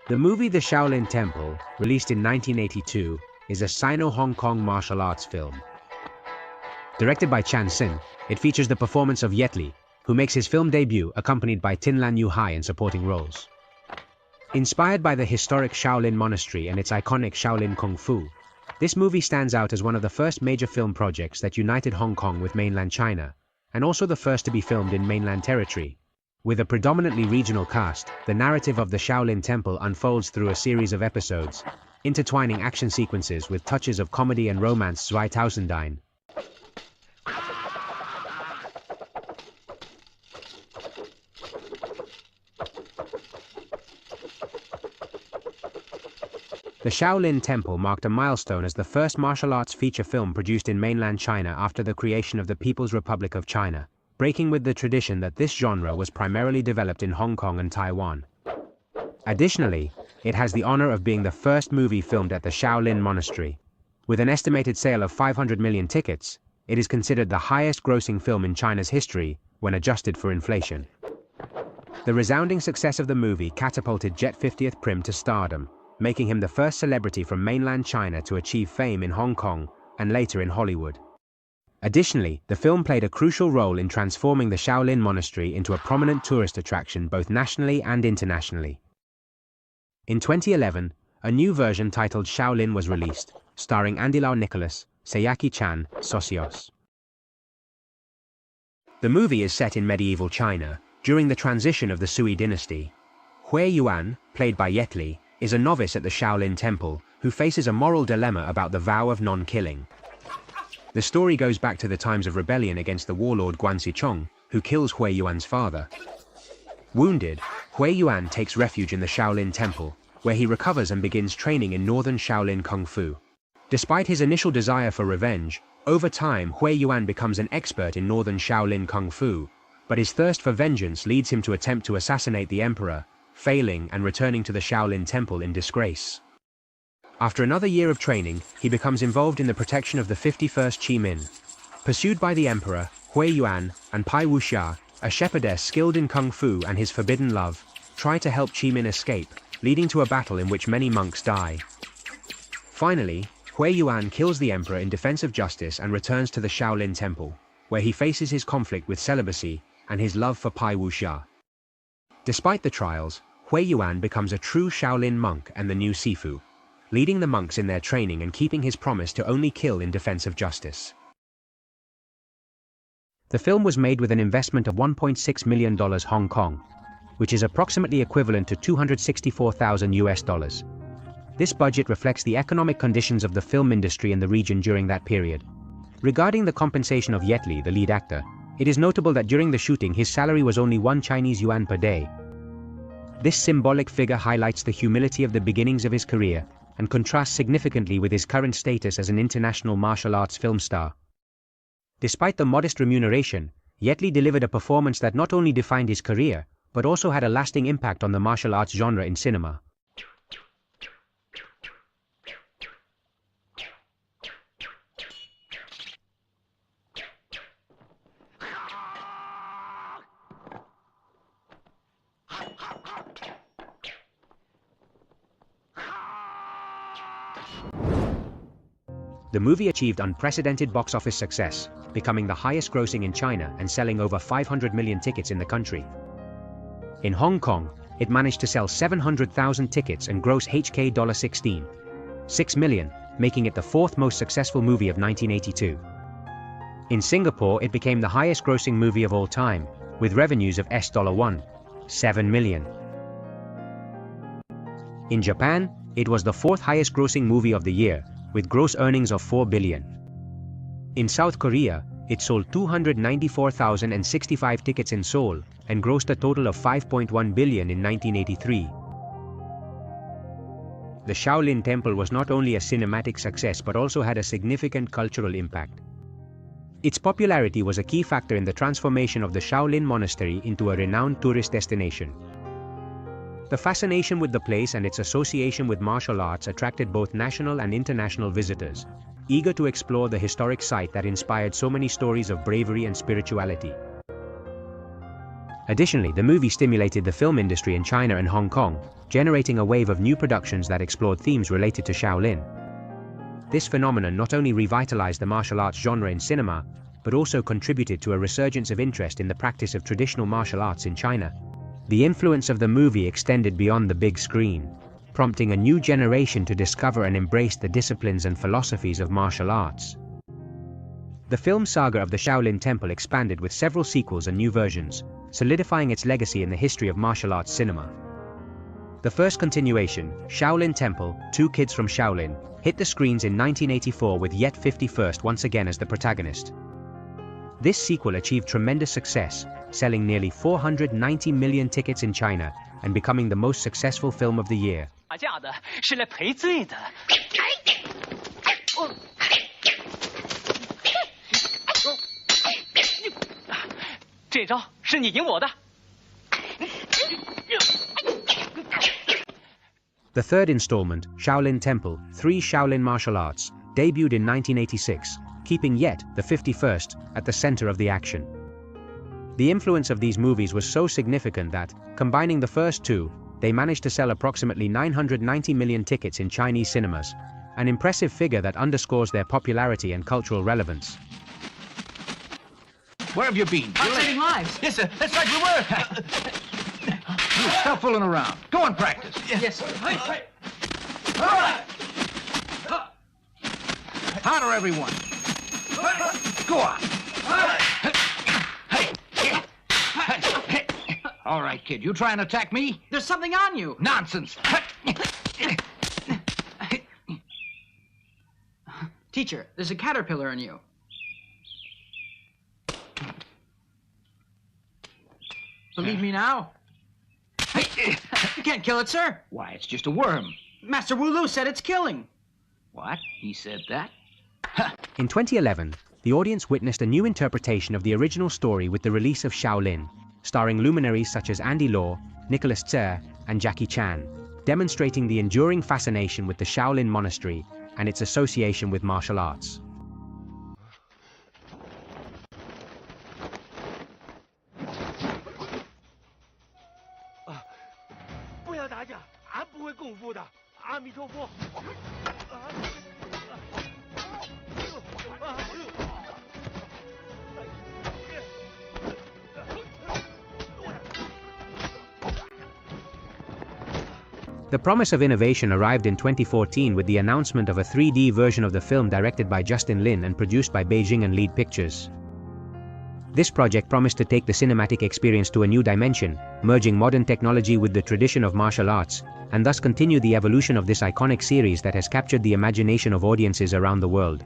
The movie The Shaolin Temple, released in 1982, is a Sino-Hong Kong martial arts film. Directed by Chang Hsin, it features the performance of Jet Li, who makes his film debut accompanied by Tin Lan Yu Hai in supporting roles. Inspired by the historic Shaolin Monastery and its iconic Shaolin Kung Fu, this movie stands out as one of the first major film projects that united Hong Kong with mainland China, and also the first to be filmed in mainland territory. With a predominantly regional cast, the narrative of the Shaolin Temple unfolds through a series of episodes, intertwining action sequences with touches of comedy and romance. 2009. The Shaolin Temple marked a milestone as the first martial arts feature film produced in mainland China after the creation of the People's Republic of China, breaking with the tradition that this genre was primarily developed in Hong Kong and Taiwan. Additionally, it has the honor of being the first movie filmed at the Shaolin Monastery. With an estimated sale of 500 million tickets, it is considered the highest-grossing film in China's history when adjusted for inflation. The resounding success of the movie catapulted Jet 50th Prim to stardom, making him the first celebrity from mainland China to achieve fame in Hong Kong and later in Hollywood. Additionally, the film played a crucial role in transforming the Shaolin Monastery into a prominent tourist attraction both nationally and internationally. In 2011, a new version titled Shaolin was released, starring Andilao Nicholas, Sayaki Chan, Socios. The movie is set in medieval China, during the transition of the Sui dynasty. Hui Yuan, played by Jet Li, is a novice at the Shaolin Temple who faces a moral dilemma about the vow of non-killing. The story goes back to the times of rebellion against the warlord Guan Sichong, who kills Hui Yuan's father. Wounded, Hui Yuan takes refuge in the Shaolin Temple, where he recovers and begins training in northern Shaolin Kung Fu. Despite his initial desire for revenge, over time Hui Yuan becomes an expert in northern Shaolin Kung Fu, but his thirst for vengeance leads him to attempt to assassinate the emperor, failing and returning to the Shaolin Temple in disgrace. After another year of training, he becomes involved in the protection of the 51st Qi Min. Pursued by the emperor, Hui Yuan and Pai Wuxia, a shepherdess skilled in Kung Fu and his forbidden love, try to help Qi Min escape, leading to a battle in which many monks die. Finally, Hui Yuan kills the emperor in defense of justice and returns to the Shaolin Temple, where he faces his conflict with celibacy and his love for Pai Wuxia. Despite the trials, Hui Yuan becomes a true Shaolin monk and the new Sifu, leading the monks in their training and keeping his promise to only kill in defense of justice. The film was made with an investment of $1.6 million Hong Kong, which is approximately equivalent to $264,000. This budget reflects the economic conditions of the film industry in the region during that period. Regarding the compensation of Jet Li, the lead actor, it is notable that during the shooting his salary was only 1 Chinese yuan per day. This symbolic figure highlights the humility of the beginnings of his career and contrasts significantly with his current status as an international martial arts film star. Despite the modest remuneration, Jet Li delivered a performance that not only defined his career, but also had a lasting impact on the martial arts genre in cinema. The movie achieved unprecedented box office success, becoming the highest grossing in China and selling over 500 million tickets in the country. In Hong Kong, it managed to sell 700,000 tickets and gross $16.6 million, making it the fourth most successful movie of 1982. In Singapore, it became the highest grossing movie of all time, with revenues of $1.7 million. In Japan, it was the fourth highest grossing movie of the year, with gross earnings of $4 billion. In South Korea, it sold 294,065 tickets in Seoul and grossed a total of $5.1 billion in 1983. The Shaolin Temple was not only a cinematic success but also had a significant cultural impact. Its popularity was a key factor in the transformation of the Shaolin Monastery into a renowned tourist destination. The fascination with the place and its association with martial arts attracted both national and international visitors, eager to explore the historic site that inspired so many stories of bravery and spirituality. Additionally, the movie stimulated the film industry in China and Hong Kong, generating a wave of new productions that explored themes related to Shaolin. This phenomenon not only revitalized the martial arts genre in cinema, but also contributed to a resurgence of interest in the practice of traditional martial arts in China. The influence of the movie extended beyond the big screen, prompting a new generation to discover and embrace the disciplines and philosophies of martial arts. The film saga of the Shaolin Temple expanded with several sequels and new versions, solidifying its legacy in the history of martial arts cinema. The first continuation, Shaolin Temple, Two Kids from Shaolin, hit the screens in 1984 with Yet 51st once again as the protagonist. This sequel achieved tremendous success, selling nearly 490 million tickets in China and becoming the most successful film of the year. 这招是你赢我的。 The third installment, Shaolin Temple, Three Shaolin Martial Arts, debuted in 1986, keeping Yet, the 51st, at the center of the action. The influence of these movies was so significant that, combining the first two, they managed to sell approximately 990 million tickets in Chinese cinemas, an impressive figure that underscores their popularity and cultural relevance. Where have you been? I'm saving lives. Yes, sir. That's right, we were. You stop fooling around. Go and practice. Yes, sir. All right. Harder, everyone. Go on. All right, kid. You try and attack me? There's something on you. Nonsense. Teacher, there's a caterpillar in you. Believe me now? You can't kill it, sir. Why, it's just a worm. Master Wu Lu said it's killing. What? He said that? In 2011, the audience witnessed a new interpretation of the original story with the release of Shaolin, starring luminaries such as Andy Lau, Nicholas Tse, and Jackie Chan, demonstrating the enduring fascination with the Shaolin Monastery and its association with martial arts. 阿弥陀佛。The promise of innovation arrived in 2014 with the announcement of a 3D version of the film directed by Justin Lin and produced by Beijing and Lead Pictures. This project promised to take the cinematic experience to a new dimension, merging modern technology with the tradition of martial arts, and thus continue the evolution of this iconic series that has captured the imagination of audiences around the world.